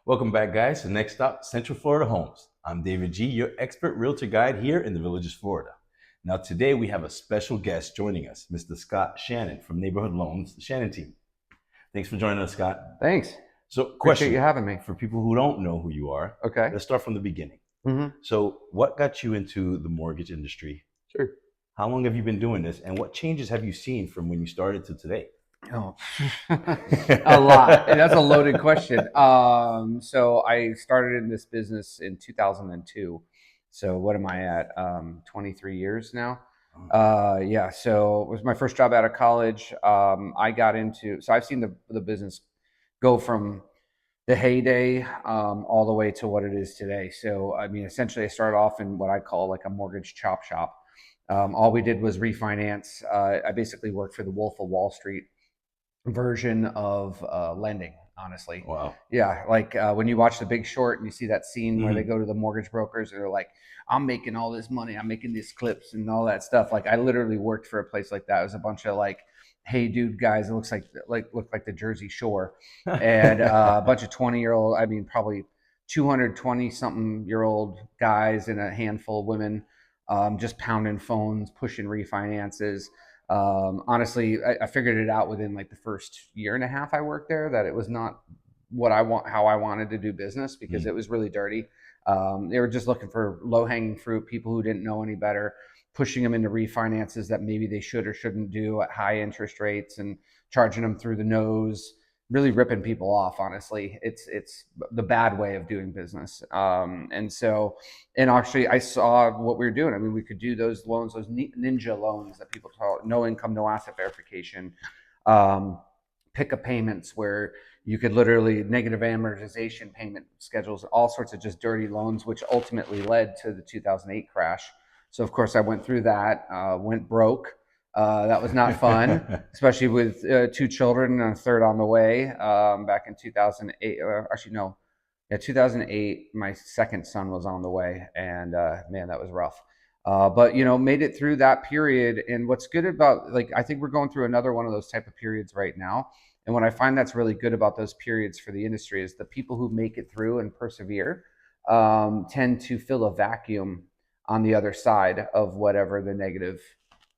Welcome back, guys, to Next Stop, Central Florida Homes. I'm David G., your expert realtor guide here in the Villages, Florida. Now, today we have a special guest joining us, Mr. Scott Shannon from Neighborhood Loans, the Shannon team. Thanks for joining us, Scott. Thanks. So, Appreciate you question having me. for people who don't know who you are, Okay. let's start from the beginning. Mm-hmm. So, what got you into the mortgage industry? Sure. How long have you been doing this? And what changes have you seen from when you started to today? Oh, a lot. And that's a loaded question. So I started in this business in 2002. So what am I at? 23 years now. Yeah. So it was my first job out of college. I got into, so I've seen the business go from the heyday all the way to what it is today. So, I mean, essentially I started off in what I call like a mortgage chop shop. All we did was refinance. I basically worked for the Wolf of Wall Street version of lending, honestly. Wow. Yeah, like when you watch The Big Short and you see that scene where they Mhm. go to the mortgage brokers and they're like, I'm making all this money, I'm making these clips and all that stuff. Like I literally worked for a place like that. It was a bunch of like, hey dude guys, it looks like look like the Jersey Shore. And a bunch of 20-year-old, I mean probably 220 something year old guys and a handful of women, just pounding phones, pushing refinances. Honestly, I figured it out within like the first year and a half I worked there that it was not what I want, how I wanted to do business because Mhm. it was really dirty. They were just looking for low hanging fruit, people who didn't know any better, pushing them into refinances that maybe they should or shouldn't do at high interest rates and charging them through the nose, really ripping people off. Honestly, it's the bad way of doing business. And actually I saw what we were doing. I mean, we could do those loans, those ninja loans that people call it, no income, no asset verification, um, pick up payments where you could literally negative amortization payment schedules, all sorts of just dirty loans, which ultimately led to the 2008 crash. So of course I went through that, went broke. That was not fun, especially with two children and a third on the way back in 2008. Actually, no, yeah, 2008, my second son was on the way, and man, that was rough. But made it through that period. And what's good about, like, I think we're going through another one of those type of periods right now. And what I find that's really good about those periods for the industry is the people who make it through and persevere tend to fill a vacuum on the other side of whatever the negative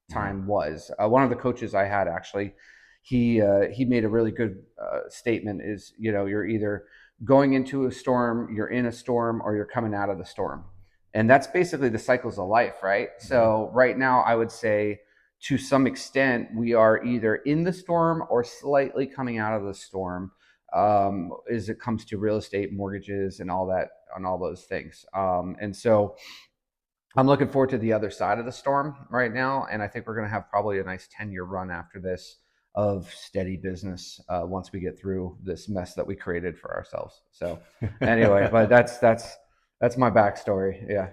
Mhm. time was. One of the coaches I had actually, he made a really good statement. Is you're either going into a storm, you're in a storm, or you're coming out of the storm. And that's basically the cycles of life, right? Mhm. So, right now, I would say to some extent, we are either in the storm or slightly coming out of the storm as it comes to real estate, mortgages, and all that, and all those things. And so, I'm looking forward to the other side of the storm right now. And I think we're going to have probably a nice 10-year run after this of steady business once we get through this mess that we created for ourselves. So anyway, but that's my backstory. Yeah.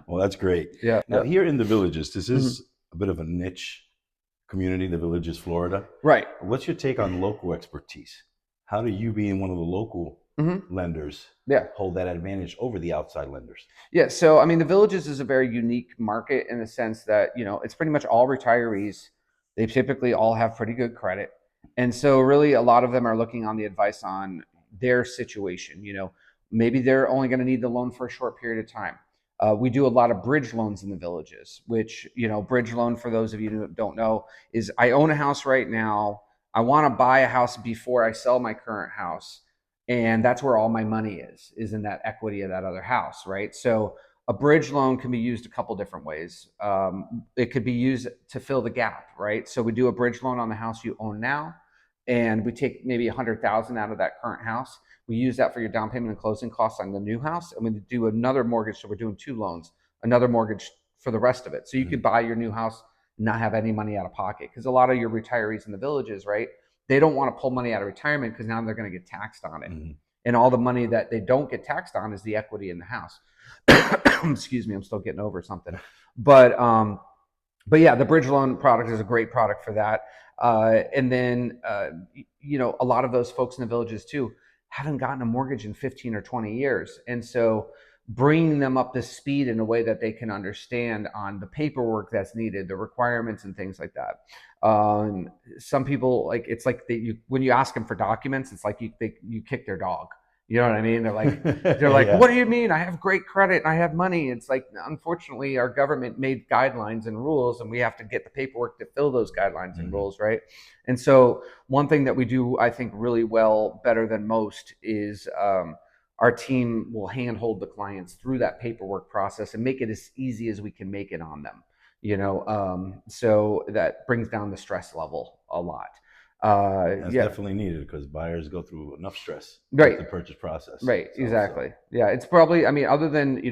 Well, that's great. Yeah. Now, Yeah. here in the Villages, this Mhm. is a bit of a niche community, the Villages, Florida. Right. What's your take on local expertise? How do you, being one of the local Hmm. lenders, Yeah. hold that advantage over the outside lenders? Yeah. So, I mean, the Villages is a very unique market in the sense that, it's pretty much all retirees. They typically all have pretty good credit. And so, really, a lot of them are looking on the advice on their situation. Maybe they're only going to need the loan for a short period of time. We do a lot of bridge loans in the Villages, which, bridge loan, for those of you who don't know, is I own a house right now. I want to buy a house before I sell my current house, and that's where all my money is in that equity of that other house, right? So a bridge loan can be used a couple different ways. It could be used to fill the gap, right? So we do a bridge loan on the house you own now, and we take maybe 100,000 out of that current house. We use that for your down payment and closing costs on the new house, and we do another mortgage. So we're doing two loans, another mortgage for the rest of it. So you Mhm. could buy your new house, not have any money out of pocket, because a lot of your retirees in the Villages, right, they don't want to pull money out of retirement because now they're going to get taxed on it. Mhm. And all the money that they don't get taxed on is the equity in the house. Excuse me, I'm still getting over something. But but yeah, the bridge loan product is a great product for that. And then a lot of those folks in the Villages too haven't gotten a mortgage in 15 or 20 years, and so bringing them up to speed in a way that they can understand on the paperwork that's needed, the requirements and things like that. Some people, like, it's like when you ask them for documents, it's like you kick their dog. You know what I mean? They're like, Yeah. what do you mean? I have great credit and I have money. It's like, unfortunately, our government made guidelines and rules, and we have to get the paperwork to fill those guidelines and rules, right? And so, one thing that we do, I think, really well, better than most, is our team will handhold the clients through that paperwork process and make it as easy as we can make it on them. So that brings down the stress level a lot. That's Yeah, definitely needed because buyers go through enough stress with right. the purchase process. Right, So exactly. Yeah, it's probably, I mean, other than,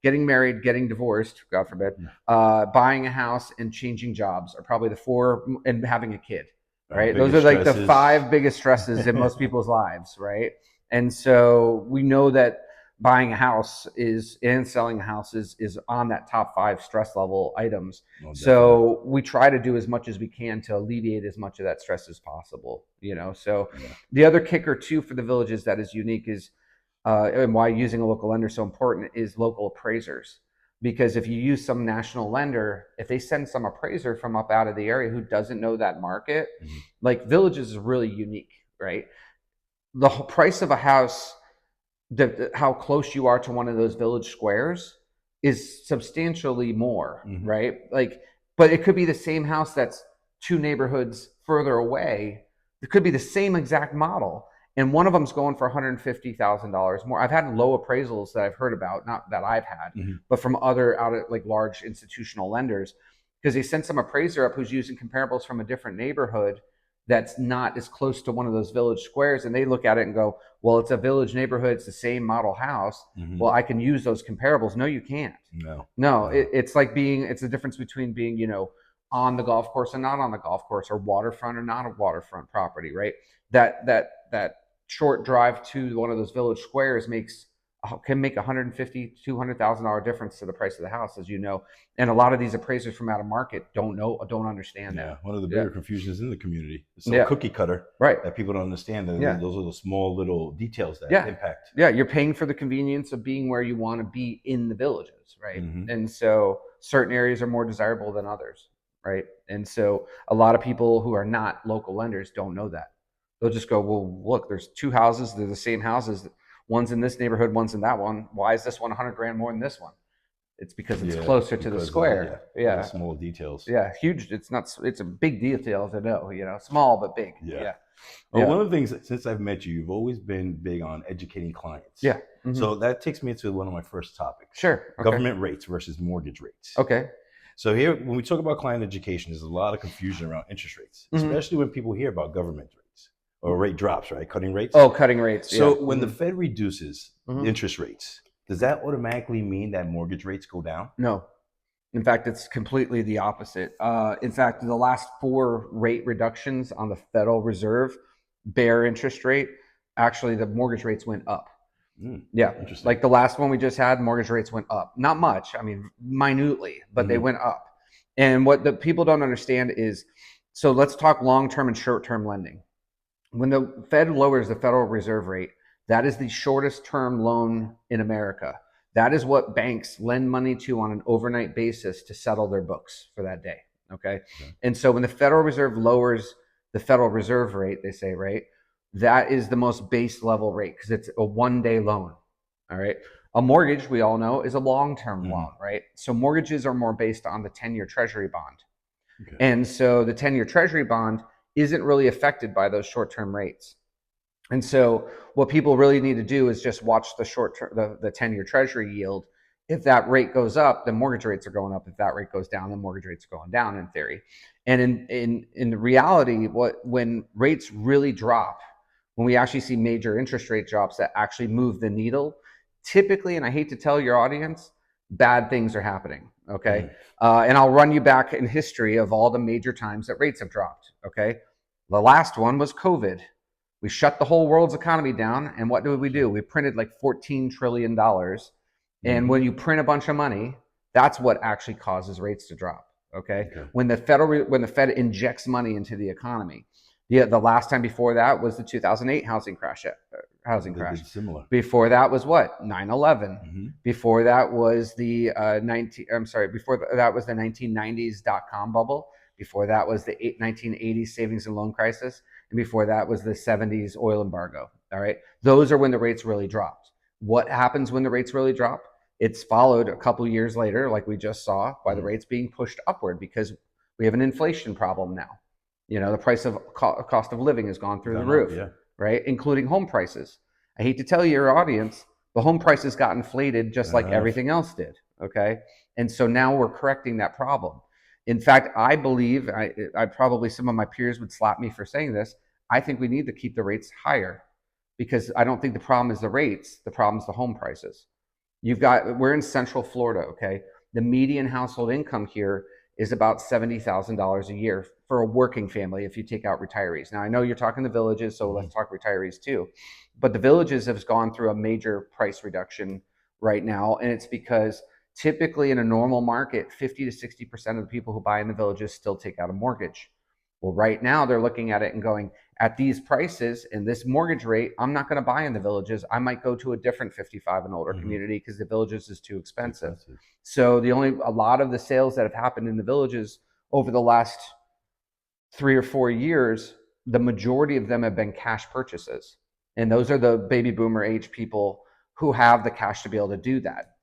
getting married, getting divorced, God forbid, buying a house and changing jobs are probably the four, and having a kid, our right? Those biggest are like the stresses. five biggest stresses in most people's lives, right? And so we know that buying a house and selling a house is on that top five stress level items. No, definitely. So we try to do as much as we can to alleviate as much of that stress as possible. So Yeah. the other kicker too for the villages that is unique is and why using a local lender is so important is local appraisers. Because if you use some national lender, if they send some appraiser from up out of the area who doesn't know that market, like villages is really unique, right? The price of a house, how close you are to one of those village squares is substantially more, right? Like, but it could be the same house that's two neighborhoods further away. It could be the same exact model, and one of them's going for $150,000 more. I've had low appraisals that I've heard about, not that I've had, but from other out of like large institutional lenders, because they sent some appraiser up who's using comparables from a different neighborhood that's not as close to one of those village squares, and they look at it and go, well, it's a village neighborhood, it's the same model house. Well, I can use those comparables. No, you can't. No. No, it's like it's the difference between being, on the golf course and not on the golf course, or waterfront or not a waterfront property, right? That short drive to one of those village squares can make $150,000, $200,000 difference to the price of the house, as you know. And a lot of these appraisers from out of market don't understand Yeah, that. one of the Yeah. bigger confusions in the community. It's so Yeah. cookie cutter Right. that people don't understand that Yeah. those are the small little details that Yeah. impact. Yeah. You're paying for the convenience of being where you want to be in the villages, right? And so certain areas are more desirable than others, right? And so a lot of people who are not local lenders don't know that. They'll just go, well, look, there's two houses, they're the same houses. One's in this neighborhood, one's in that one. Why is this one 100 grand more than this one? It's because it's Yeah, closer to the because of the square. the Yeah. small details. Yeah. Huge. It's a big detail to know, small, but big. Yeah. Yeah. Well, Yeah. one of the things since I've met you, you've always been big on educating clients. Yeah. Mm-hmm. So that takes me to one of my first topics: Sure. Okay. government rates versus mortgage rates. Okay. So here, when we talk about client education, there's a lot of confusion around interest rates, especially when people hear about government rates or rate drops, right? Cutting rates. Oh, cutting rates. So Yeah. when the Fed reduces the interest rates, does that automatically mean that mortgage rates go down? No. In fact, it's completely the opposite. In fact, the last four rate reductions on the Federal Reserve bare interest rate, actually the mortgage rates went up. Yeah. Interesting. Like the last one we just had, mortgage rates went up. Not much. I mean, minutely, but they went up. And what the people don't understand is, so let's talk long-term and short-term lending. When the Fed lowers the Federal Reserve rate, that is the shortest term loan in America. That is what banks lend money to on an overnight basis to settle their books for that day. Okay. And so when the Federal Reserve lowers the Federal Reserve rate, they say, right, that is the most base level rate because it's a 1 day loan. All right. A mortgage, we all know, is a long term loan, right? So mortgages are more based on the 10-year Treasury bond. Okay. And so the 10-year Treasury bond isn't really affected by those short-term rates. And so what people really need to do is just watch the the 10-year Treasury yield. If that rate goes up, then mortgage rates are going up. If that rate goes down, then mortgage rates are going down in theory. And in reality, when rates really drop, when we actually see major interest rate drops that actually move the needle, typically, and I hate to tell your audience, bad things are happening. Okay. And I'll run you back in history of all the major times that rates have dropped. Okay. The last one was COVID. We shut the whole world's economy down. And what did we do? We printed like $14 trillion. And when you print a bunch of money, that's what actually causes rates to drop. Okay. When the Fed injects money into the economy. The last time before that was the 2008 housing crash. Similar. Before that was what? 9/11. Before that was the that was the 1990s .com bubble. Before that was the 1980s savings and loan crisis, and before that was the 70s oil embargo. All right. Those are when the rates really dropped. What happens when the rates really drop? It's followed a couple years later, like we just saw, by the rates being pushed upward because we have an inflation problem now. The price of cost of living has gone through the roof, right? Including home prices. I hate to tell you, your audience, the home prices got inflated just like everything else did. Okay. And so now we're correcting that problem. In fact, I believe, I probably, some of my peers would slap me for saying this, I think we need to keep the rates higher because I don't think the problem is the rates. The problem is the home prices. We're in Central Florida, okay? The median household income here is about $70,000 a year for a working family if you take out retirees. Now, I know you're talking the villages, so let's talk retirees too. But the villages have gone through a major price reduction right now, and it's because typically in a normal market, 50 to 60% of the people who buy in the villages still take out a mortgage. Well, right now they're looking at it and going, at these prices and this mortgage rate, I'm not going to buy in the villages. I might go to a different 55 and older community because the villages is too expensive. So a lot of the sales that have happened in the villages over the last 3 or 4 years, the majority of them have been cash purchases. And those are the baby boomer age people who have the cash to be able to do that.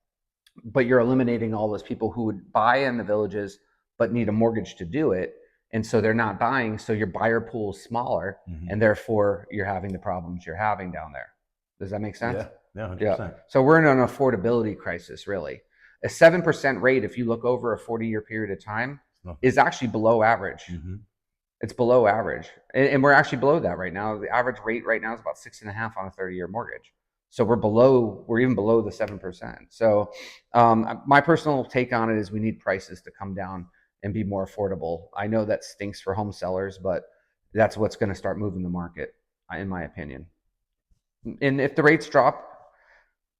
But you're eliminating all those people who would buy in the villages but need a mortgage to do it. And so they're not buying, so your buyer pool is smaller, and therefore you're having the problems you're having down there. Does that make sense? Yeah, 100%. Yeah. So we're in an affordability crisis, really. A 7% rate, if you look over a 40-year period of time, is actually below average. It's below average. And we're actually below that right now. The average rate right now is about 6.5 on a 30-year mortgage. So we're even below the 7%. So my personal take on it is we need prices to come down and be more affordable. I know that stinks for home sellers, but that's what's going to start moving the market, in my opinion. And if the rates drop,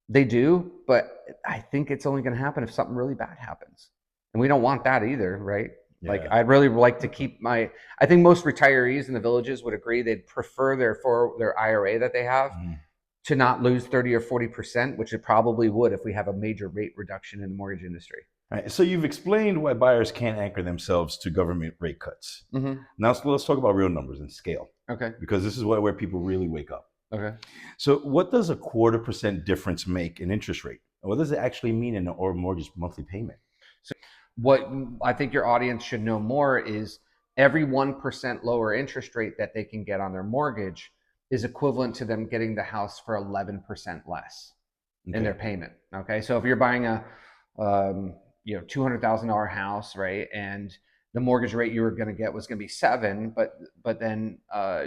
they do, but I think it's only going to happen if something really bad happens. And we don't want that either, right? Yeah. Like, I'd really like to keep I think most retirees in the villages would agree they'd prefer their IRA that they have to not lose 30 or 40%, which it probably would if we have a major rate reduction in the mortgage industry. All right, so you've explained why buyers can't anchor themselves to government rate cuts. Now let's talk about real numbers and scale. Okay. Because this is where people really wake up. Okay. So what does a 0.25% difference make in interest rate? What does it actually mean in an or mortgage monthly payment? So what I think your audience should know more is every 1% lower interest rate that they can get on their mortgage is equivalent to them getting the house for 11% less in their payment. Okay. So if you're buying a $200,000 house, right, and the mortgage rate you were going to get was going to be 7%, but then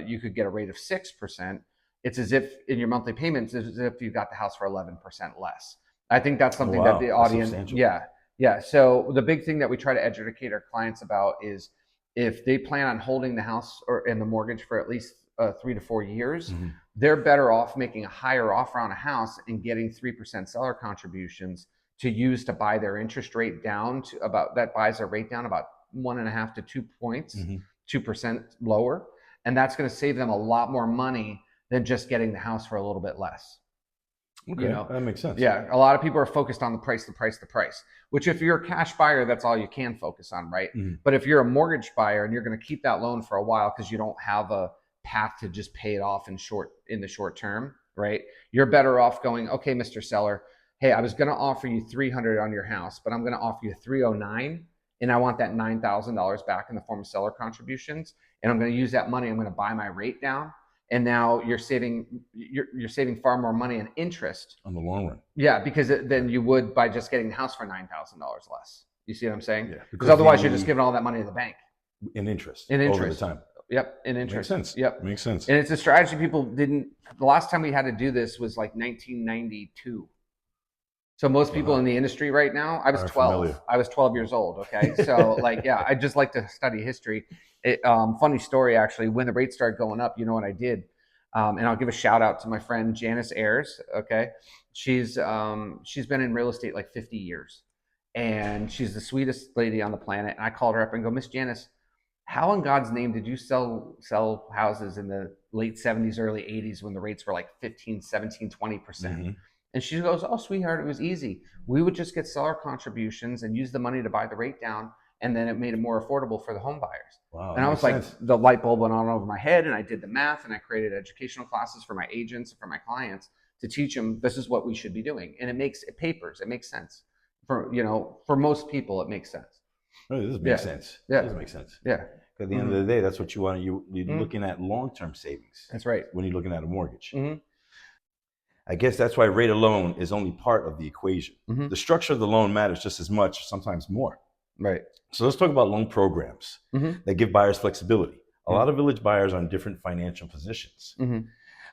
you could get a rate of 6%. It's as if in your monthly payments, it's as if you got the house for 11% less. I think that's something that the audience, yeah. So the big thing that we try to educate our clients about is if they plan on holding the house and the mortgage for at least 3 to 4 years, they're better off making a higher offer on a house and getting 3% seller contributions to use to buy their interest rate down to about, that buys their rate down about 1.5 to 2 points, 2% lower. And that's going to save them a lot more money than just getting the house for a little bit less. Okay, that makes sense. Yeah, a lot of people are focused on the price, which if you're a cash buyer, that's all you can focus on, right? But if you're a mortgage buyer and you're going to keep that loan for a while because you don't have a path to just pay it off in the short term, right? You're better off going, okay, Mr. Seller, hey, I was going to offer you $300 on your house, but I'm going to offer you $309, and I want that $9,000 back in the form of seller contributions, and I'm going to use that money. I'm going to buy my rate down. And now you're saving far more money in interest on the long run. Yeah, because than you would by just getting the house for $9,000 less. You see what I'm saying? Yeah. Because otherwise you're just giving all that money to the bank. In interest. Over the time. Yep, in interest. Makes sense. Yep. Makes sense. And it's a strategy people didn't. The last time we had to do this was like 1992. So most people in the industry right now, I was 12. Familiar. I was 12 years old. Okay, so I just like to study history. Funny story, actually. When the rates started going up, you know what I did? And I'll give a shout out to my friend Janice Ayers. Okay, she's been in real estate like 50 years, and she's the sweetest lady on the planet. And I called her up and go, Miss Janice, how in God's name did you sell houses in the late 70s, early 80s when the rates were like 15, 17, 20%? And she goes, oh, sweetheart, it was easy. We would just get seller contributions and use the money to buy the rate down. and then it made it more affordable for the home buyers. Wow, And that I makes was like, sense. the light bulb went on over my head, and I did the math, and I created educational classes for my agents and for my clients to teach them this is what we should be doing. And it makes sense for most people. It makes sense. Really, this makes Yeah, sense. yeah, This makes sense. yeah. At the end of the day, that's what you want. You're Mhm. looking at long-term savings That's right. when you're looking at a mortgage. Hmm. I guess that's why rate of loan is only part of the equation. Hmm. The structure of the loan matters just as much, sometimes more. Right. So let's talk about loan programs Hmm. that give buyers flexibility. A Hmm. lot of village buyers are in different financial positions. Hmm.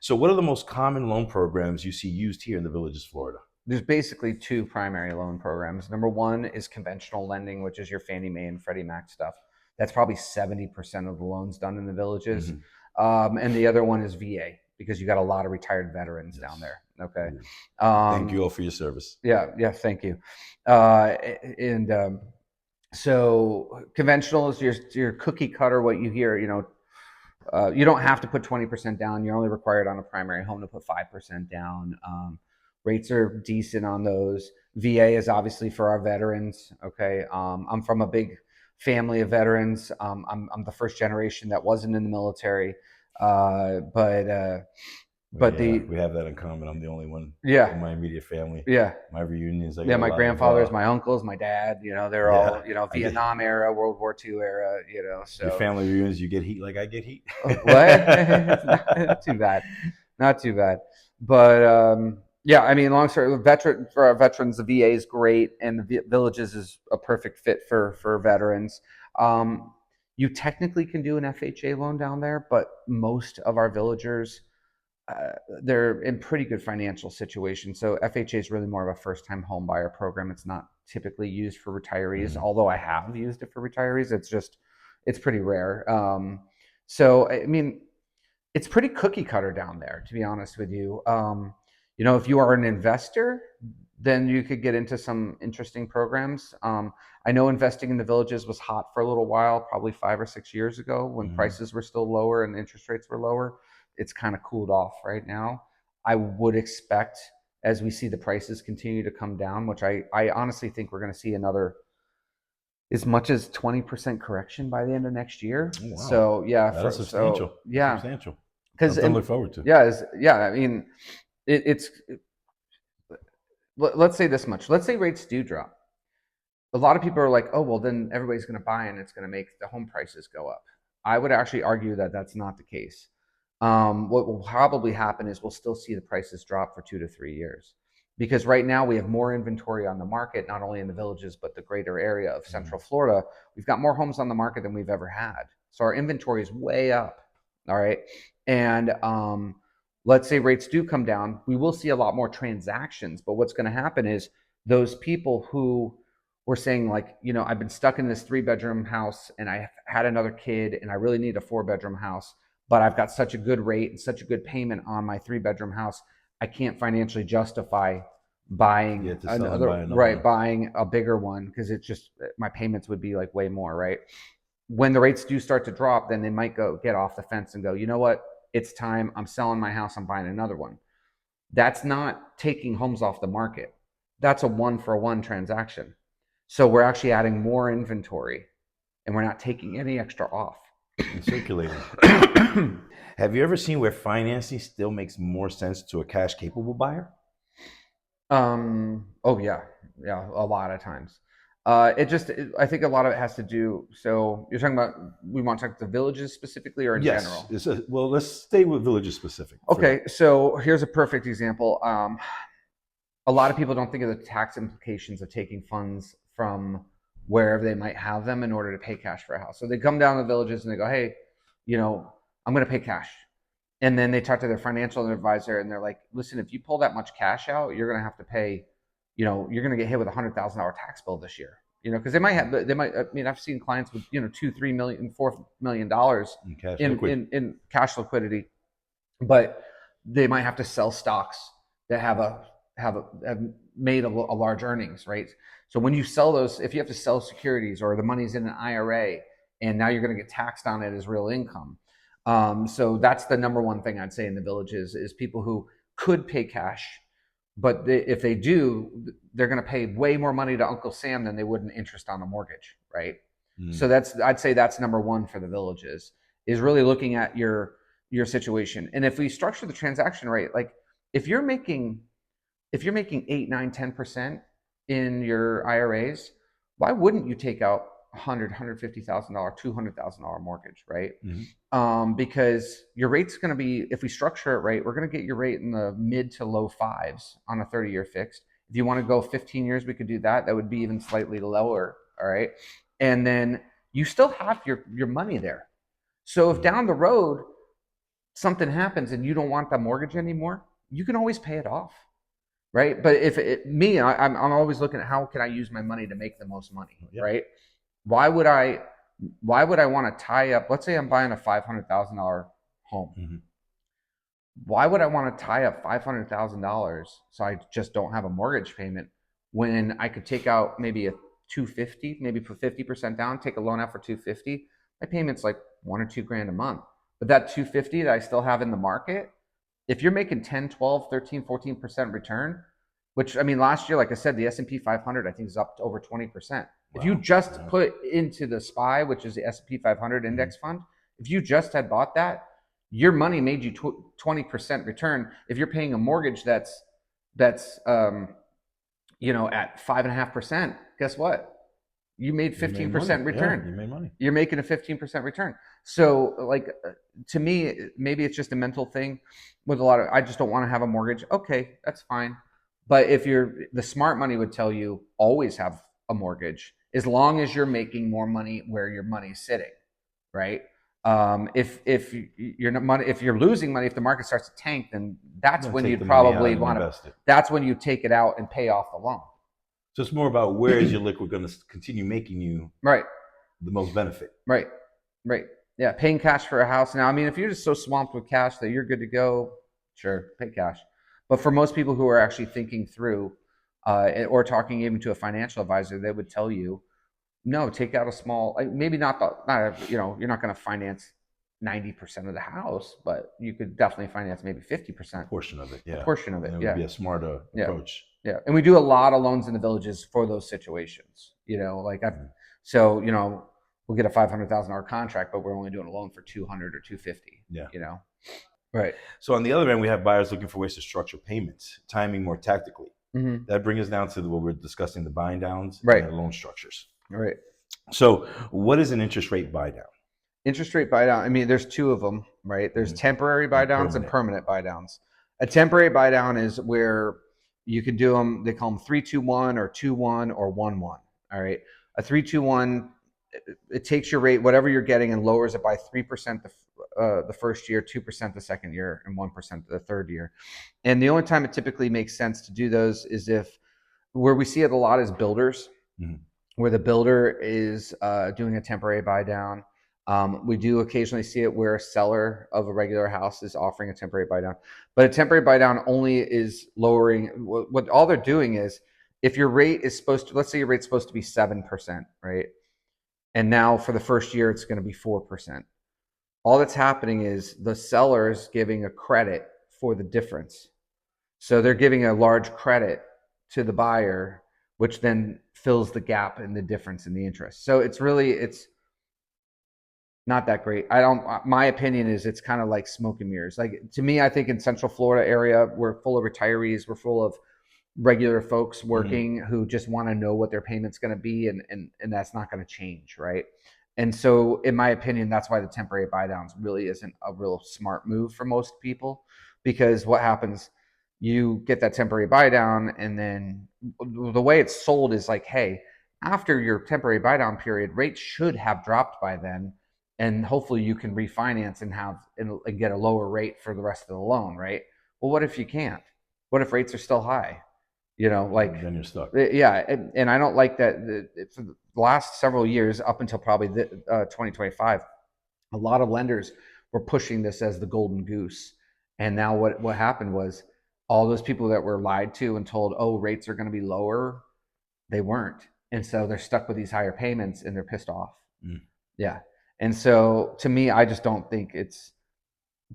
So what are the most common loan programs you see used here in the Villages, Florida? There's basically two primary loan programs. Number one is conventional lending, which is your Fannie Mae and Freddie Mac stuff. That's probably 70% of the loans done in the villages. And the other one is VA, because you got a lot of retired veterans down there. Okay. Thank you all for your service. Yeah, thank you. And so conventional is your cookie cutter, what you hear, you don't have to put 20% down. You're only required on a primary home to put 5% down. Rates are decent on those. VA is obviously for our veterans. Okay. I'm from a big family of veterans. I'm the first generation that wasn't in the military. But We have that in common. I'm the only one yeah, in my immediate family. yeah. My reunions, I Yeah, got a my lot of grandfathers, my uncles, my dad, they're all, I get Vietnam era, World War II era, your so family reunions. You get heat like I get heat. what? Not too bad. Not too bad. But yeah, I mean, long story, for our veterans, the VA is great, and the villages is a perfect fit for veterans. You technically can do an FHA loan down there, but most of our villagers, they're in pretty good financial situation. So FHA is really more of a first-time home buyer program. It's not typically used for retirees, although I have used it for retirees. It's pretty rare. So I mean, it's pretty cookie cutter down there, to be honest with you. If you are an investor, then you could get into some interesting programs. I know investing in the villages was hot for a little while, probably 5 or 6 years ago when prices were still lower and interest rates were lower. It's kind of cooled off right now. I would expect, as we see the prices continue to come down, which I honestly think we're going to see another as much as 20% correction by the end of next year. Oh, wow. So yeah, That's substantial. Yeah, substantial. because Something to look forward to. yeah. I mean, let's say this much. Let's say rates do drop. A lot of people are like, oh, well, then everybody's going to buy and it's going to make the home prices go up. I would actually argue that that's not the case. What will probably happen is we'll still see the prices drop for 2 to 3 years, because right now we have more inventory on the market, not only in the villages, but the greater area of Central Florida. We've got more homes on the market than we've ever had. So our inventory is way up. All right. And let's say rates do come down, we will see a lot more transactions. But what's going to happen is those people who were saying, like, I've been stuck in this 3-bedroom house and I had another kid and I really need a 4-bedroom house, but I've got such a good rate and such a good payment on my 3-bedroom house, I can't financially justify buying buying a bigger one, because it's just, my payments would be like way more, right? When the rates do start to drop, then they might get off the fence and go, you know what, it's time, I'm selling my house, I'm buying another one. That's not taking homes off the market. That's a 1-for-1 transaction. So we're actually adding more inventory and we're not taking any extra off. And circulating. Have you ever seen where financing still makes more sense to a cash capable buyer? Oh yeah, a lot of times. I think a lot of it has to do. So you're talking about, we want to talk the villages specifically, or in general? Well, let's stay with villages specific. Okay, so here's a perfect example. A lot of people don't think of the tax implications of taking funds from wherever they might have them in order to pay cash for a house. So they come down to the villages and they go, hey, I'm going to pay cash. And then they talk to their financial advisor and they're like, listen, if you pull that much cash out, you're going to have to pay, you're going to get hit with $100,000 tax bill this year. Because I mean, I've seen clients with, $2, $3 million, $4 million in cash liquidity, but they might have to sell stocks that have made a large earnings, right? So when you sell those, if you have to sell securities or the money's in an IRA and now you're going to get taxed on it as real income. So that's the number one thing I'd say in the villages is people who could pay cash, but if they do, they're going to pay way more money to Uncle Sam than they would in interest on a mortgage, right? So I'd say that's number one for the villages, is really looking at your situation. And if we structure the transaction rate, like if you're making 8, 9, 10% in your IRAs, why wouldn't you take out $150,000, $200,000 mortgage, right? Because your rate's going to be, if we structure it right, we're going to get your rate in the mid to low fives on a 30-year fixed. If you want to go 15 years, we could do that. That would be even slightly lower, all right? And then you still have your money there. So if down the road something happens and you don't want the mortgage anymore, you can always pay it off, right? But if I'm always looking at how can I use my money to make the most money, right? Why would I want to tie up? Let's say I'm buying a $500,000 home. Why would I want to tie up $500,000 so I just don't have a mortgage payment when I could take out maybe a 250, maybe put 50% down, take a loan out for 250? My payment's like $1 or $2 grand a month. But that 250 that I still have in the market, if you're making 10, 12, 13, 14% return, which I mean, last year, like I said, the S&P 500, I think is up to over 20%. Wow. If you just put into the SPY, which is the S&P 500 index fund, if you just had bought that, your money made you 20% return. If you're paying a mortgage that's at 5.5%, guess what? You made 15% return. You made money. You're making a 15% return. So, like, to me, maybe it's just a mental thing with a lot of, I just don't want to have a mortgage. Okay, that's fine. But if the smart money would tell you always have a mortgage as long as you're making more money where your money's sitting, right? If you're losing money, if the market starts to tank, then that's when you'd probably want to. That's when you take it out and pay off the loan. So it's more about where is your liquid going to continue making you the most benefit. Right. Yeah, paying cash for a house. Now, I mean, if you're just so swamped with cash that you're good to go, sure, pay cash. But for most people who are actually thinking through or talking even to a financial advisor, they would tell you, no, take out a small, maybe not you're not going to finance 90% of the house, but you could definitely finance maybe 50%. A portion of it, yeah. A portion of it, It would be a smarter approach. Yeah, and we do a lot of loans in the villages for those situations. So we'll get a $500,000 contract, but we're only doing a loan for $200 or $250. Yeah, Right. So on the other end, we have buyers looking for ways to structure payments, timing more tactically. That brings us down to what we're discussing: the buying downs and the loan structures. Right. So, what is an interest rate buy down? Interest rate buy down. I mean, there's two of them, right? There's temporary buy downs and permanent buy downs. A temporary buy down is where you can do them. They call them 3-2-1 or 2-1 or 1-1. All right. A 3-2-1, it takes your rate, whatever you're getting, and lowers it by 3% the first year, 2% the second year, and 1% the third year. And the only time it typically makes sense to do those is where we see it a lot is builders, where the builder is doing a temporary buy down. We do occasionally see it where a seller of a regular house is offering a temporary buy down, but a temporary buy down only is lowering what all they're doing is, if your rate is let's say your rate's supposed to be 7%, right? And now for the first year, it's going to be 4%. All that's happening is the seller is giving a credit for the difference. So they're giving a large credit to the buyer, which then fills the gap in the difference in the interest. So it's not that great. My opinion is it's kind of like smoke and mirrors. Like, to me, I think in Central Florida area, we're full of retirees. We're full of regular folks working who just want to know what their payment's going to be. And that's not going to change. Right. And so in my opinion, that's why the temporary buy downs really isn't a real smart move for most people, because what happens, you get that temporary buy down, and then the way it's sold is like, hey, after your temporary buy down period, rates should have dropped by then, and hopefully you can refinance and get a lower rate for the rest of the loan, right? Well, what if you can't? What if rates are still high? Then you're stuck. Yeah, and I don't like that. For the last several years, up until probably 2025, a lot of lenders were pushing this as the golden goose. And now what happened was, all those people that were lied to and told, oh, rates are going to be lower, they weren't. And so they're stuck with these higher payments and they're pissed off. Yeah. And so to me, I just don't think it's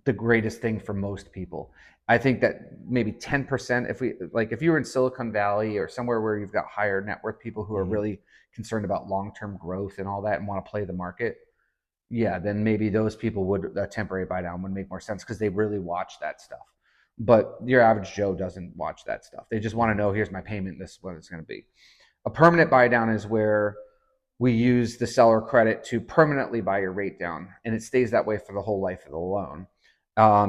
the greatest thing for most people. I think that maybe 10%, if you were in Silicon Valley or somewhere where you've got higher net worth people who are really concerned about long-term growth and all that and want to play the market, yeah, then maybe those people would, a temporary buy down would make more sense because they really watch that stuff. But your average Joe doesn't watch that stuff. They just want to know, here's my payment, this is what it's going to be. A permanent buy down is where we use the seller credit to permanently buy your rate down, and it stays that way for the whole life of the loan,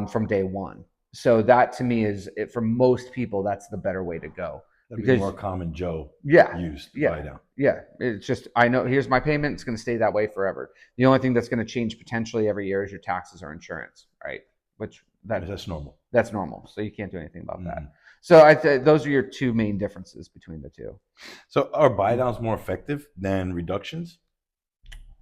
from day one. So that to me is, for most people, that's the better way to go. That'd because be more common Joe yeah, used yeah, buy down. yeah. It's just, I know, here's my payment. It's going to stay that way forever. The only thing that's going to change potentially every year is your taxes or insurance, right? Which That's normal. That's normal. So you can't do anything about that. Mhm. So those are your two main differences between the two. So are buy downs more effective than reductions?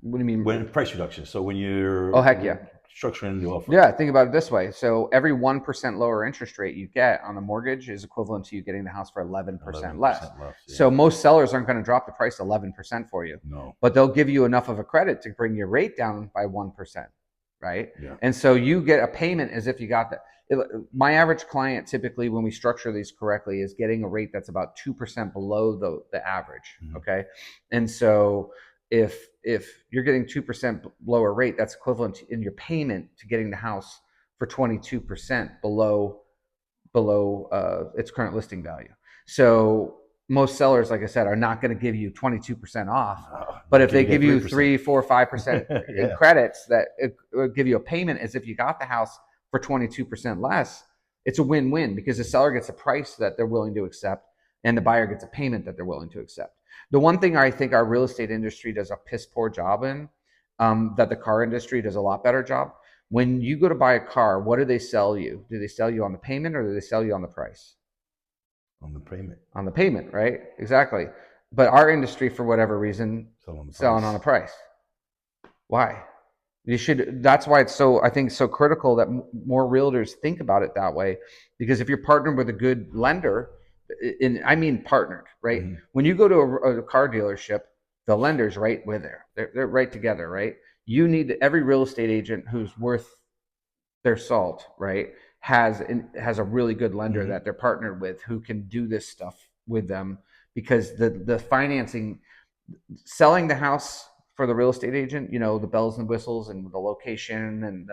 What do you mean? When price reductions. So when you're Oh, heck yeah. structuring the offer. Yeah, think about it this way. So every 1% lower interest rate you get on the mortgage is equivalent to you getting the house for 11% less. Yeah. So most sellers aren't going to drop the price 11% for you. No. But they'll give you enough of a credit to bring your rate down by 1%, right? Yeah. And so you get a payment as if you got that. My average client, typically when we structure these correctly, is getting a rate that's about 2% below the average. Mhm. Okay. And so if you're getting 2% lower rate, that's equivalent in your payment to getting the house for 22% below its current listing value. So most sellers, like I said, are not going to give you 22% off. No, But if they give you 3%. 3, 4, 5% Yeah. credits, that it will give you a payment as if you got the house for 22% less. It's a win-win because the seller gets a price that they're willing to accept and the buyer gets a payment that they're willing to accept. The one thing I think our real estate industry does a piss poor job in, that the car industry does a lot better job. When you go to buy a car, what do they sell you? Do they sell you on the payment or do they sell you on the price? On the payment. On the payment, right? Exactly. But our industry, for whatever reason, selling on a price. Why? You should. That's why it's so, I think, so critical that more realtors think about it that way. Because if you're partnered with a good lender, and I mean partnered, right? Mhm. When you go to a car dealership, the lender's right with there. They're right together, right? You need, every real estate agent who's worth their salt, right, has a really good lender Mhm. that they're partnered with who can do this stuff with them, because the financing, selling the house for the real estate agent, the bells and whistles and the location and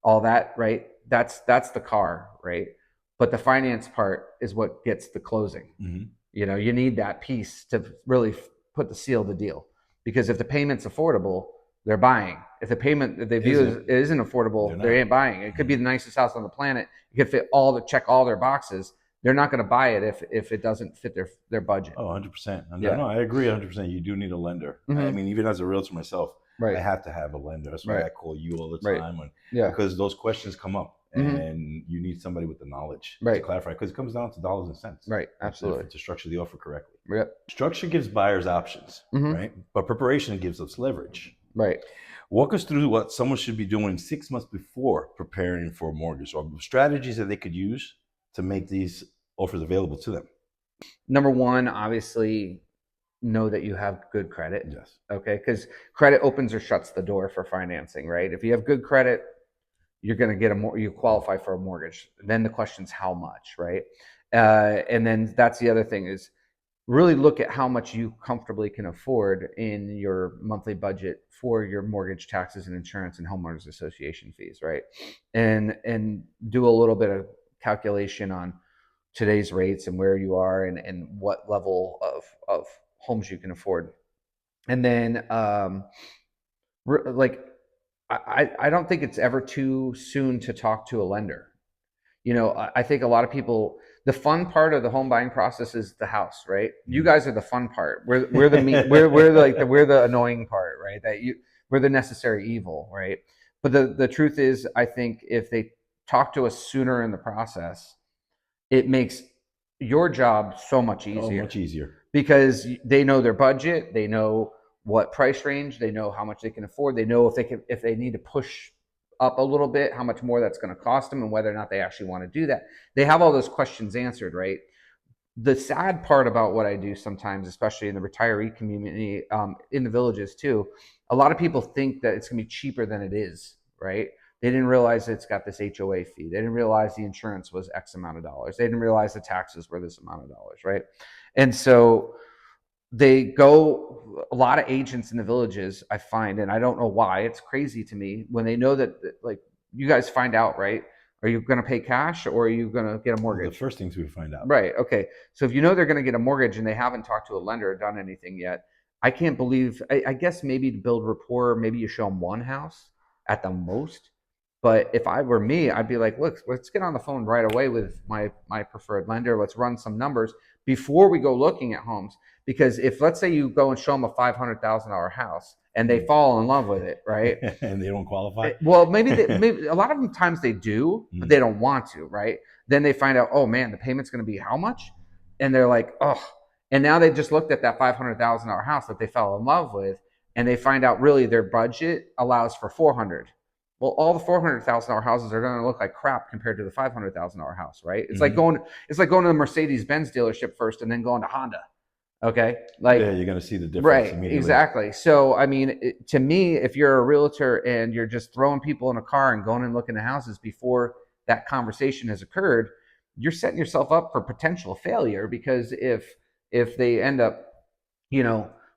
all that, right? That's the car, right? But the finance part is what gets the closing. Mhm. You need that piece to really put the seal of the deal, because if the payment's affordable, they're buying. If the payment that they view it isn't affordable, they ain't buying. It could be the nicest house on the planet. It could check all their boxes. They're not going to buy it if it doesn't fit their budget. Oh, 100%. Yeah. No, I agree 100%. You do need a lender. I mean, even as a realtor myself, Right. I have to have a lender. That's why I call you all the Right. time. Yeah. Because those questions come up and you need somebody with the knowledge to clarify. Because it comes down to dollars and cents. Right. Absolutely. To structure the offer correctly. Yep. Structure gives buyers options, right? But preparation gives us leverage. Right. Walk us through what someone should be doing 6 months before preparing for a mortgage, or strategies that they could use to make these offers available to them. Number one, obviously, know that you have good credit. Yes. Okay. Because credit opens or shuts the door for financing, right? If you have good credit, you're going to get you qualify for a mortgage. Then the question's how much, right? And then that's the other thing, is really look at how much you comfortably can afford in your monthly budget for your mortgage, taxes, and insurance and homeowners association fees, right? And do a little bit of calculation on today's rates and where you are and what level of homes you can afford. And then I don't think it's ever too soon to talk to a lender. I think a lot of people, the fun part of the home buying process is the house, right? You guys are the fun part. We're the mean, we're the annoying part, right? We're the necessary evil, right? But the truth is, I think if they talk to us sooner in the process, it makes your job so much easier. Oh, much easier. Because they know their budget, they know what price range, they know how much they can afford, they know if they need to push up a little bit, how much more that's going to cost them, and whether or not they actually want to do that. They have all those questions answered, right? The sad part about what I do sometimes, especially in the retiree community, in the villages too, a lot of people think that it's going to be cheaper than it is, right? They didn't realize it's got this HOA fee. They didn't realize the insurance was X amount of dollars. They didn't realize the taxes were this amount of dollars, right? And so they go, a lot of agents in the villages, I find, and I don't know why, it's crazy to me when they know that, like, you guys find out, right? Are you going to pay cash or are you going to get a Well, the mortgage? first things we find out. Right. Okay. So if you know they're going to get a mortgage and they haven't talked to a lender or done anything yet, I can't believe. I guess maybe to build rapport, maybe you show them one house at the most. But if I were me, I'd be like, look, let's get on the phone right away with my preferred lender. Let's run some numbers before we go looking at homes. Because if, let's say, you go and show them a $500,000 house and they fall in love with it, right? And they don't qualify. Well, maybe a lot of them times they do, but they don't want to, right? Then they find out, oh man, the payment's going to be how much, and they're like, oh, and now they just looked at that $500,000 house that they fell in love with, and they find out really their budget allows for 400. Well, all the $400,000 houses are going to look like crap compared to the $500,000 house, right? It's like going to the Mercedes-Benz dealership first and then going to Honda. Okay, like, yeah, you're going to see the difference right, immediately. exactly. So I mean, to me, if you're a realtor and you're just throwing people in a car and going and looking at houses before that conversation has occurred, you're setting yourself up for potential failure. Because if they end up,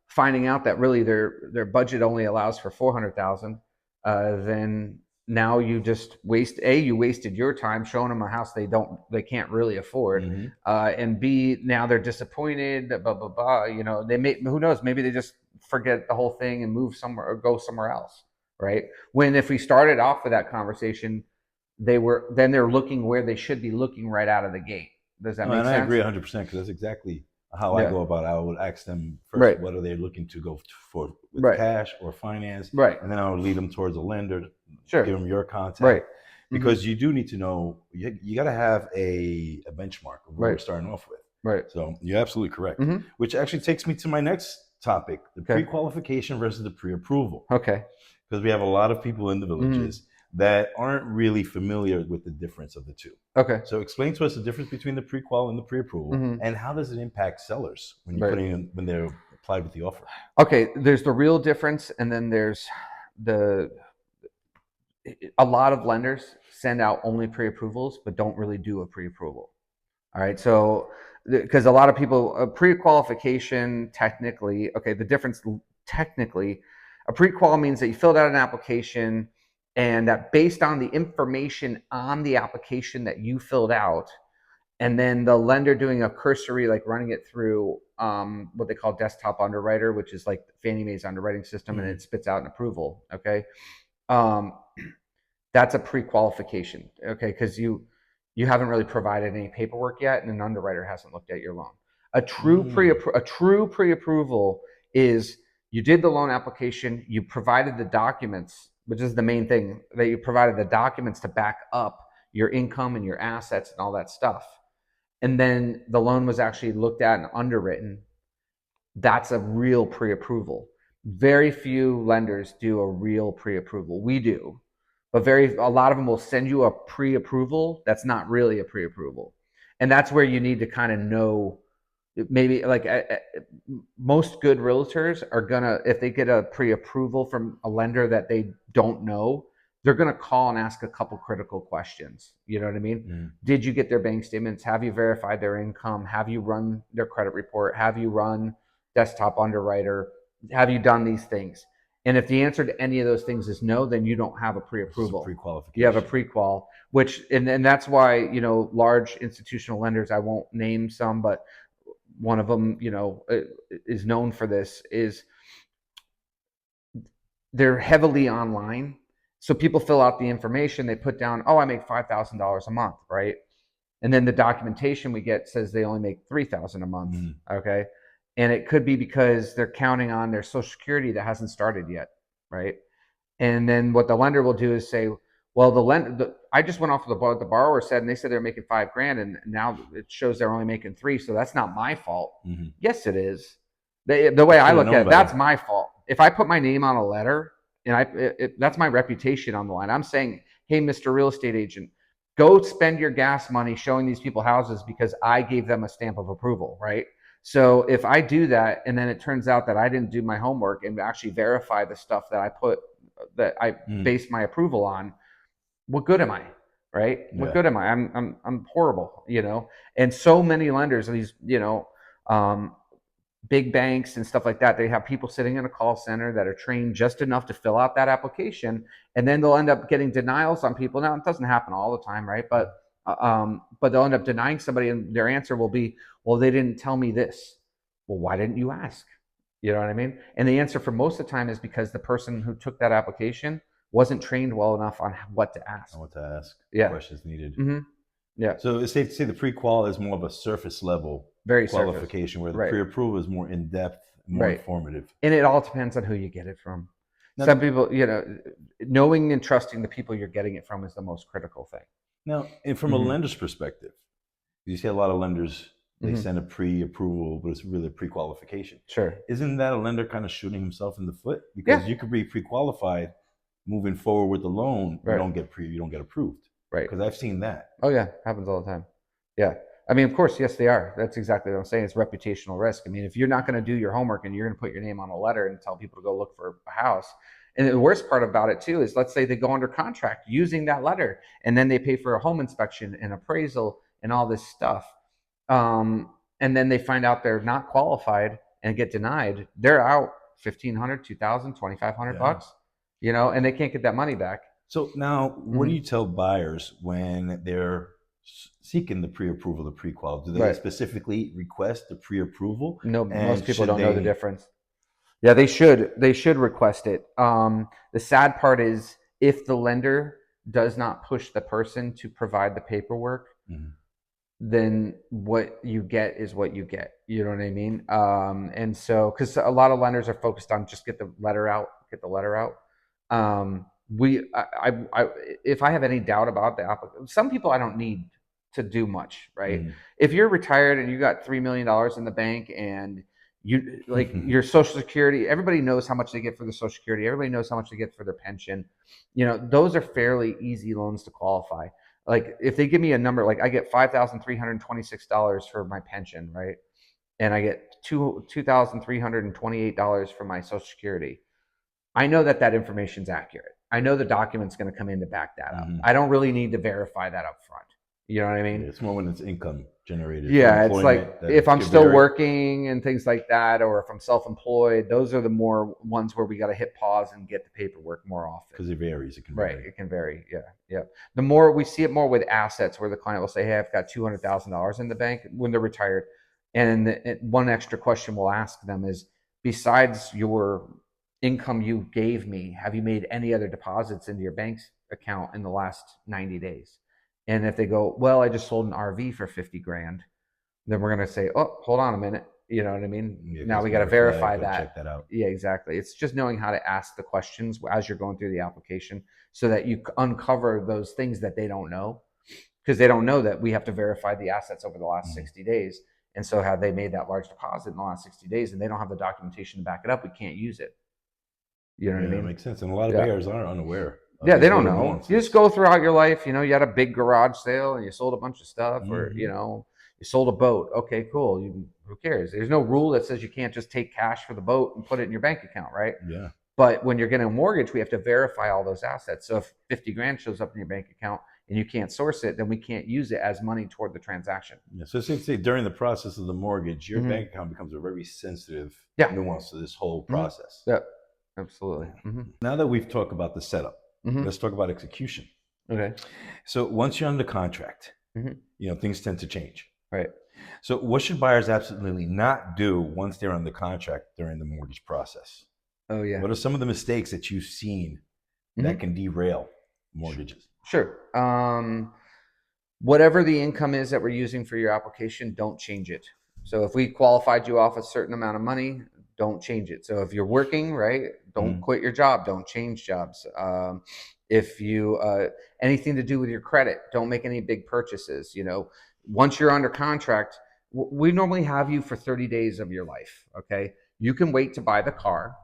finding out that really their budget only allows for 400,000, then now you just you wasted your time showing them a house they can't really afford, and B, now they're disappointed, blah blah blah. They may, who knows, maybe they just forget the whole thing and move somewhere or go somewhere else, right? When if we started off with that conversation, they're looking where they should be looking right out of the gate. Does that make sense? I agree 100% because that's exactly how I go about it. I would ask them first, right, what are they looking to go for, with right, cash or finance, right, and then I would lead them towards a lender, sure, give them your contact, right, because you do need to know, you got to have a benchmark of where we're starting off with. right. So you're absolutely correct, which actually takes me to my next topic, the pre-qualification versus the pre-approval. Okay. Because we have a lot of people in the villages that aren't really familiar with the difference of the two. Okay. So explain to us the difference between the pre-qual and the pre-approval, and how does it impact sellers when you're when they're applied with the offer? Okay, there's the real difference, and then there's a lot of lenders send out only pre-approvals but don't really do a pre-approval. All right, so because a lot of people, pre-qualification technically, okay, the difference technically, a pre-qual means that you filled out an application and that based on the information on the application that you filled out, and then the lender doing a cursory, like running it through what they call desktop underwriter, which is like Fannie Mae's underwriting system, and it spits out an approval. Okay, that's a pre-qualification. Okay, because you haven't really provided any paperwork yet, and an underwriter hasn't looked at your loan. A true pre-approval is you did the loan application, you provided the documents, which is the main thing, that you provided the documents to back up your income and your assets and all that stuff. And then the loan was actually looked at and underwritten. That's a real pre-approval. Very few lenders do a real pre-approval. We do, but a lot of them will send you a pre-approval that's not really a pre-approval. And that's where you need to kind of know, maybe, like, most good realtors are gonna, if they get a pre-approval from a lender that they don't know, they're gonna call and ask a couple critical questions. You know what I mean? Did you get their bank statements? Have you verified their income? Have you run their credit report? Have you run desktop underwriter? Have you done these things? And if the answer to any of those things is no, then you don't have a pre-approval. Pre-qualification. You have a pre-qual, which, and that's why, large institutional lenders, I won't name some, but one of them, is known for this, is they're heavily online. So people fill out the information, they put down, oh, I make $5,000 a month, right? And then the documentation we get says they only make $3,000 a month. Okay. And it could be because they're counting on their Social Security that hasn't started yet, right? And then what the lender will do is say, well, I just went off of what the borrower said, and they said they're making $5,000, and now it shows they're only making $3,000, so that's not my fault. Yes, it is. The way I look at it, that's my fault. If I put my name on a letter, and that's my reputation on the line. I'm saying, hey, Mr. Real Estate Agent, go spend your gas money showing these people houses because I gave them a stamp of approval, right? So if I do that, and then it turns out that I didn't do my homework and actually verify the stuff that I based my approval on, what good am I, right? What good am I? I'm horrible, And so many lenders, these, big banks and stuff like that, they have people sitting in a call center that are trained just enough to fill out that application, and then they'll end up getting denials on people. Now, it doesn't happen all the time, right? But they'll end up denying somebody, and their answer will be, "Well, they didn't tell me this." Well, why didn't you ask? You know what I mean? And the answer for most of the time is because the person who took that application wasn't trained well enough on what to ask. I want to ask. Yeah. Questions needed. Mm-hmm. Yeah. So it's safe to say the pre-qual is more of a surface level Very qualification, where the Right. pre-approval is more in depth, more Right. informative. And it all depends on who you get it from. Now, Some people, knowing and trusting the people you're getting it from is the most critical thing. Now, and from a lender's perspective, you see a lot of lenders, they send a pre-approval, but it's really a pre-qualification. Sure. Isn't that a lender kind of shooting himself in the foot? Because you could be pre-qualified, moving forward with the loan, you don't get approved. Right. Because I've seen that. Oh yeah, happens all the time. Yeah. I mean, of course, yes, they are. That's exactly what I'm saying. It's reputational risk. I mean, if you're not going to do your homework and you're going to put your name on a letter and tell people to go look for a house, and the worst part about it too is, let's say they go under contract using that letter, and then they pay for a home inspection and appraisal and all this stuff, and then they find out they're not qualified and get denied. They're out $1,500, $2,000, $2,500, and they can't get that money back. So now, what do you tell buyers when they're seeking the pre-approval, the pre-qual? Do they specifically request the pre-approval? No, most people don't know the difference. Yeah, they should. They should request it. The sad part is, if the lender does not push the person to provide the paperwork, then what you get is what you get. You know what I mean? And so, because a lot of lenders are focused on just get the letter out. If I have any doubt about the applicant, some people I don't need to do much, right? If you're retired and you got $3 million in the bank, and you like your Social Security, everybody knows how much they get for the Social Security. Everybody knows how much they get for their pension. Those are fairly easy loans to qualify. Like if they give me a number, like I get $5,326 for my pension, right? And I get $2,328 for my Social Security. I know that information is accurate. I know the document's going to come in to back that up. I don't really need to verify that up front. You know what I mean? It's more when it's income generated. Yeah, it's like if I'm still working and things like that, or if I'm self-employed, those are the more ones where we got to hit pause and get the paperwork more often. Because it varies. It can vary. Right, it can vary. Yeah. The more we see it more with assets, where the client will say, "Hey, I've got $200,000 in the bank," when they're retired, and one extra question we'll ask them is, besides your income you gave me, have you made any other deposits into your bank's account in the last 90 days? And if they go, "Well, I just sold an RV for 50 grand," then we're going to say, "Oh, hold on a minute." You know what I mean? Now we got to verify that. Check that out. Yeah, exactly. It's just knowing how to ask the questions as you're going through the application, so that you uncover those things that they don't know, because they don't know that we have to verify the assets over the last 60 days. And so have they made that large deposit in the last 60 days and they don't have the documentation to back it up, we can't use it. You know what I mean? That makes sense. And a lot of buyers are unaware. Yeah, they don't know. You just go throughout your life, you had a big garage sale and you sold a bunch of stuff, or, you sold a boat. Okay, cool. Who cares? There's no rule that says you can't just take cash for the boat and put it in your bank account, right? Yeah. But when you're getting a mortgage, we have to verify all those assets. So if 50 grand shows up in your bank account and you can't source it, then we can't use it as money toward the transaction. Yeah. So say during the process of the mortgage, your bank account becomes a very sensitive nuance to this whole process. Yeah, absolutely. Now that we've talked about the setup, let's talk about execution. Okay. So once you're under contract, things tend to change. Right. So what should buyers absolutely not do once they're under contract during the mortgage process? Oh, yeah. What are some of the mistakes that you've seen that can derail mortgages? Sure. Whatever the income is that we're using for your application, don't change it. So if we qualified you off a certain amount of money, don't change it. So if you're working, right, don't quit your job. Don't change jobs. If you anything to do with your credit, don't make any big purchases. Once you're under contract, we normally have you for 30 days of your life. Okay, you can wait to buy the car.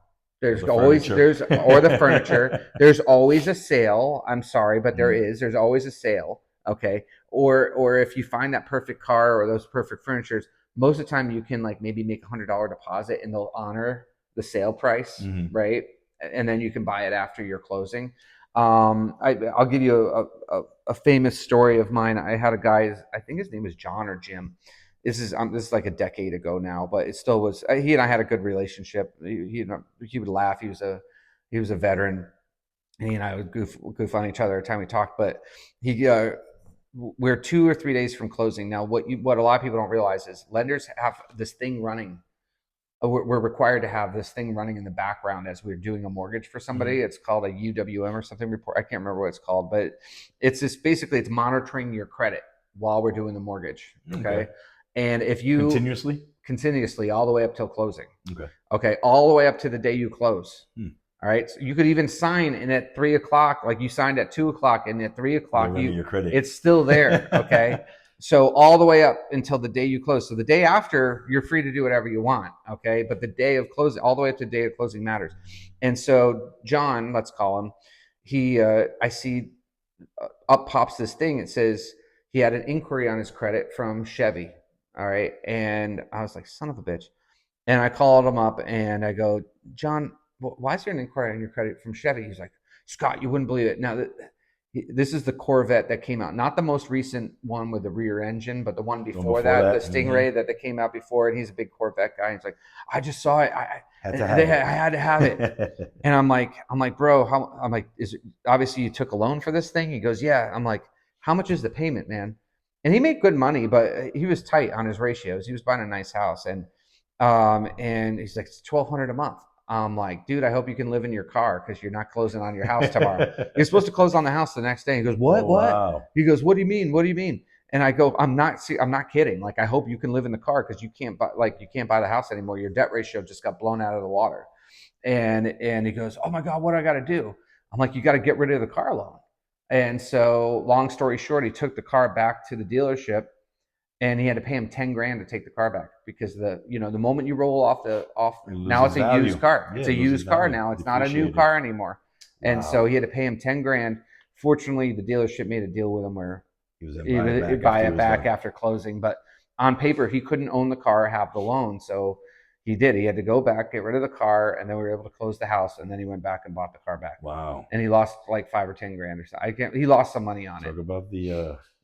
There's always or the furniture. There's always a sale. I'm sorry, but there's always a sale. Okay, or if you find that perfect car or those perfect furnitures, most of the time you can maybe make $100 deposit and they'll honor the sale price, right? And then you can buy it after your closing. I'll give you a famous story of mine. I had a guy, I think his name is John or Jim. this is like a decade ago now, but it still was. He and I had a good relationship. He would laugh. He was a veteran. And he and I would goof on each other every time we talked. But he we're 2 or 3 days from closing now. What a lot of people don't realize is lenders have this thing running. We're required to have this thing running in the background as we're doing a mortgage for somebody. It's called a UWM or something report. I can't remember what it's called, but it's it's monitoring your credit while we're doing the mortgage. Okay. And if you continuously all the way up till closing. Okay. All the way up to the day you close. All right. So you could even sign in at 3 o'clock, like you signed at 2 o'clock, and at 3 o'clock, it's still there. Okay. So all the way up until the day you close. So the day after, you're free to do whatever you want. Okay. But the day of closing, all the way up to the day of closing matters. And so John, let's call him, I see up pops this thing. It says he had an inquiry on his credit from Chevy. All right. And I was like, son of a bitch. And I called him up and I go, John, why is there an inquiry on your credit from Chevy? He's like, Scott, you wouldn't believe it. Now, this is the Corvette that came out, not the most recent one with the rear engine, but the one before that, the Stingray that came out before. And he's a big Corvette guy. He's like, I just saw it. I had to have it. And I'm like, bro, I'm like, is it, obviously you took a loan for this thing? He goes, yeah. I'm like, how much is the payment, man? And he made good money, but he was tight on his ratios. He was buying a nice house, and he's like, it's $1,200 a month. I'm like, dude, I hope you can live in your car because you're not closing on your house tomorrow. You're supposed to close on the house the next day. He goes, what? Wow. He goes, what do you mean? What do you mean? And I go, I'm not kidding. Like, I hope you can live in the car because you can't buy the house anymore. Your debt ratio just got blown out of the water. And he goes, oh my God, what do I got to do? I'm like, you got to get rid of the car loan. And so, long story short, he took the car back to the dealership. And he had to pay him $10,000 to take the car back because the moment you roll off now it's a used car. It's a used car now. It's not a new car anymore. Wow. And so he had to pay him $10,000. Fortunately, the dealership made a deal with him where he would buy it back after closing. But on paper, he couldn't own the car, have the loan. So he did. He had to go back, get rid of the car, and then we were able to close the house. And then he went back and bought the car back. Wow. And he lost like $5,000 or $10,000 or something. He lost some money on it. Talk about the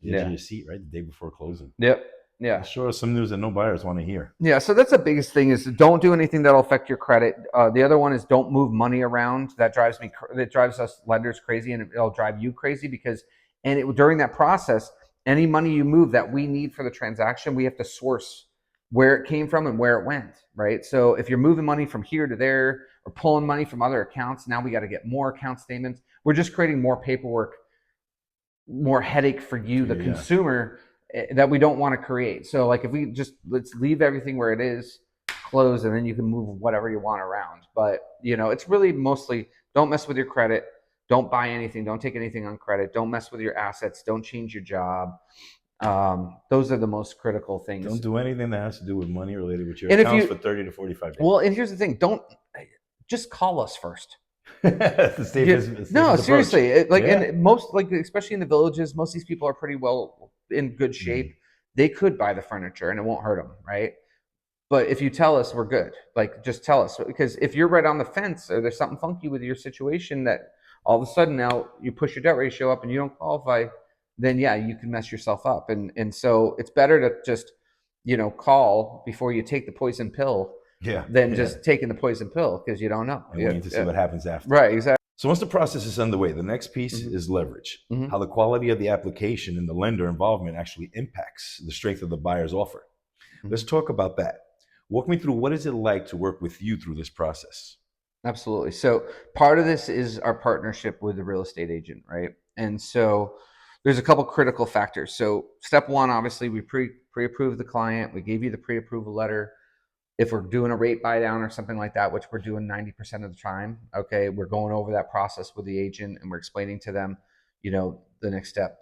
edge of your seat, right? The day before closing. Yep. Yeah. Sure, some news that no buyers want to hear. Yeah, so that's the biggest thing is don't do anything that'll affect your credit. The other one is don't move money around. That drives us lenders crazy, and it'll drive you crazy because during that process, any money you move that we need for the transaction, we have to source where it came from and where it went, right? So if you're moving money from here to there or pulling money from other accounts, now we got to get more account statements. We're just creating more paperwork, more headache for you, the consumer, that we don't want to create. So like if we let's leave everything where it is, close, and then you can move whatever you want around. But it's really mostly don't mess with your credit, don't buy anything, don't take anything on credit, don't mess with your assets, don't change your job. Those are the most critical things. Don't do anything that has to do with money related with your accounts for 30 to 45 days. Well, and here's the thing, don't just call us first. No, seriously. And most, especially in the villages, most of these people are pretty well in good shape. They could buy the furniture and it won't hurt them, right? But if you tell us, we're good. Just tell us, because if you're right on the fence or there's something funky with your situation that all of a sudden now you push your debt ratio up and you don't qualify, then you can mess yourself up. And so it's better to just call before you take the poison pill. Than just taking the poison pill because you don't know. And we need to see what happens after. Right, exactly. So once the process is underway, the next piece is leverage. How the quality of the application and the lender involvement actually impacts the strength of the buyer's offer. Let's talk about that. Walk me through, what is it like to work with you through this process? Absolutely. So part of this is our partnership with the real estate agent, right? And so there's a couple critical factors. So step one, obviously, we pre-approved the client. We gave you the pre-approval letter. If we're doing a rate buy down or something like that, which we're doing 90% of the time, okay, we're going over that process with the agent and we're explaining to them, the next step.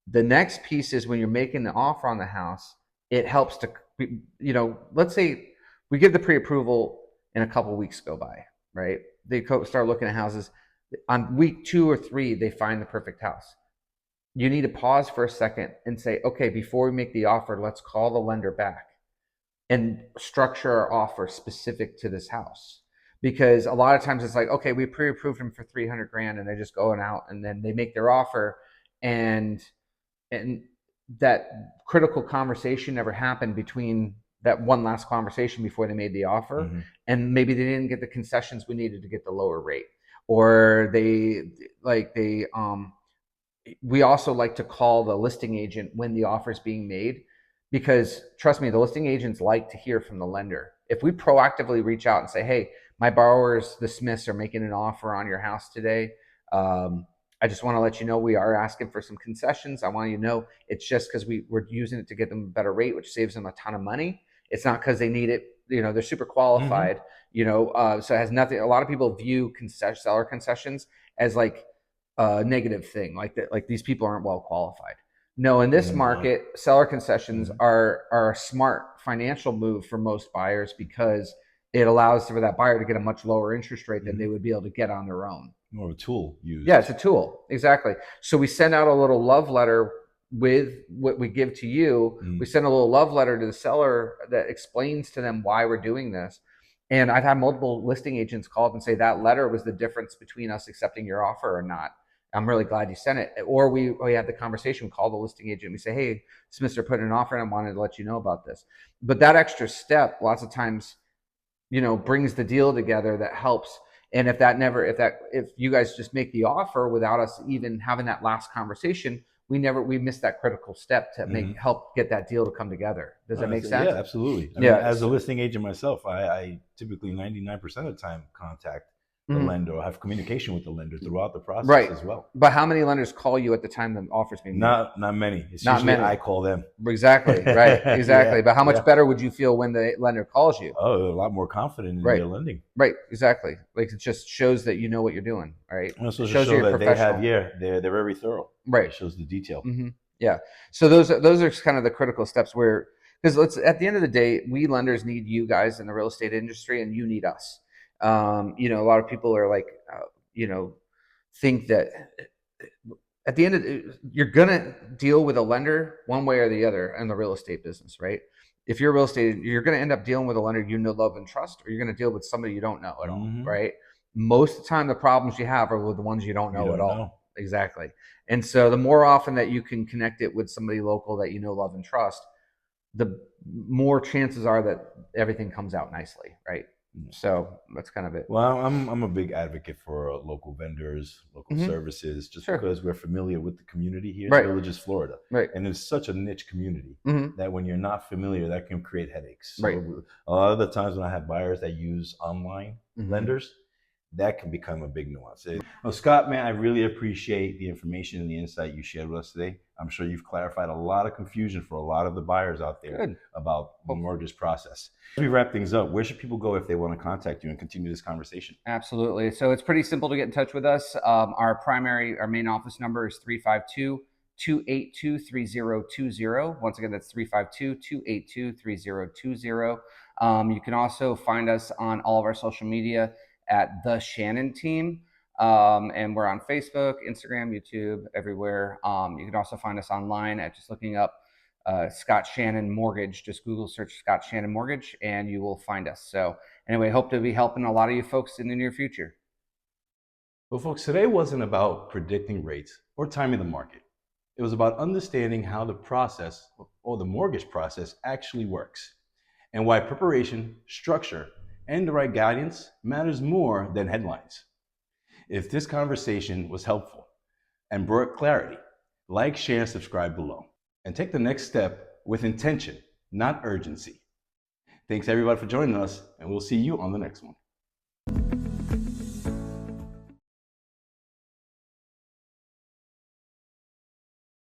The next piece is when you're making the offer on the house, it helps to, let's say we give the pre-approval and a couple of weeks go by, right? They start looking at houses. On week 2 or 3, they find the perfect house. You need to pause for a second and say, okay, before we make the offer, let's call the lender back and structure our offer specific to this house. Because a lot of times it's like, okay, we pre-approved them for $300,000 and they're just going out and then they make their offer and that critical conversation never happened between that one last conversation before they made the offer, Mm-hmm. and maybe they didn't get the concessions we needed to get the lower rate, or we also like to call the listing agent when the offer is being made, because trust me, the listing agents like to hear from the lender. If we proactively reach out and say, hey, my borrowers, the Smiths, are making an offer on your house today. I just want to let you know we are asking for some concessions. I want you to know it's just because we're using it to get them a better rate, which saves them a ton of money. It's not because they need it. They're super qualified. So it has nothing. A lot of people view seller concessions as like a negative thing, like that, like these people aren't well qualified. No, in this No. market, seller concessions Mm-hmm. are a smart financial move for most buyers, because it allows for that buyer to get a much lower interest rate than Mm-hmm. they would be able to get on their own. More of a tool Yeah, used. it's a tool. Exactly. So we send out a little love letter with what we give to you. Mm-hmm. We send a little love letter to the seller that explains to them why we're doing this. And I've had multiple listing agents call up and say that letter was the difference between us accepting your offer or not. I'm really glad you sent it. Or we had the conversation, call the listing agent. We say, hey, Smiths are putting an offer and I wanted to let you know about this. But that extra step, lots of times, brings the deal together that helps. And if you guys just make the offer without us even having that last conversation, we missed that critical step to Mm-hmm. help get that deal to come together. Does that make sense? Yeah, absolutely. I mean, Yeah. as a listing agent myself, I typically 99% of the time contact the Mhm. lender or have communication with the lender throughout the process Right. as well. But how many lenders call you at the time the offer's being made? Not many. It's Not usually many. I call them. Exactly. Right. Yeah, Exactly. But how yeah. much better would you feel when the lender calls you? Oh, a lot more confident in Right. their lending. Right. Exactly. Like, it just shows that you know what you're doing. Right. And also It to shows show you're that they have, professional. yeah, they're very thorough. Right. It shows the detail. Mm-hmm. Yeah. So those are kind of the critical steps where, because at the end of the day, we lenders need you guys in the real estate industry, and you need us. A lot of people are like, think that at the end of you're gonna deal with a lender one way or the other in the real estate business, right? If you're real estate, you're gonna end up dealing with a lender you know, love, and trust, or you're gonna deal with somebody you don't know at all, Mm-hmm. right? Most of the time, the problems you have are with the ones you don't You know at don't all. know. Exactly. And so the more often that you can connect it with somebody local that you know, love, and trust, the more chances are that everything comes out nicely, right? So that's kind of it. Well, I'm a big advocate for local vendors, local Mm-hmm. services, just Sure. because we're familiar with the community here in the Right. Villages, Florida, Right. and it's such a niche community Mm-hmm. that when you're not familiar, that can create headaches. Right. So a lot of the times when I have buyers that use online Mm-hmm. lenders, that can become a big nuance. Well, Scott, man, I really appreciate the information and the insight you shared with us today. I'm sure you've clarified a lot of confusion for a lot of the buyers out there Good. about the mortgage process. As we wrap things up, where should people go if they want to contact you and continue this conversation? Absolutely. So it's pretty simple to get in touch with us. Our main office number is 352-282-3020. Once again, that's 352-282-3020. You can also find us on all of our social media at The Shannon Team. And we're on Facebook, Instagram, YouTube, everywhere. You can also find us online at just looking up Scott Shannon Mortgage. Just Google search Scott Shannon Mortgage and you will find us. So anyway, hope to be helping a lot of you folks in the near future. Well, folks, today wasn't about predicting rates or timing the market. It was about understanding how the process or the mortgage process actually works and why preparation, structure, and the right guidance matters more than headlines. If this conversation was helpful and brought clarity, like, share, and subscribe below. And take the next step with intention, not urgency. Thanks everybody for joining us, and we'll see you on the next one.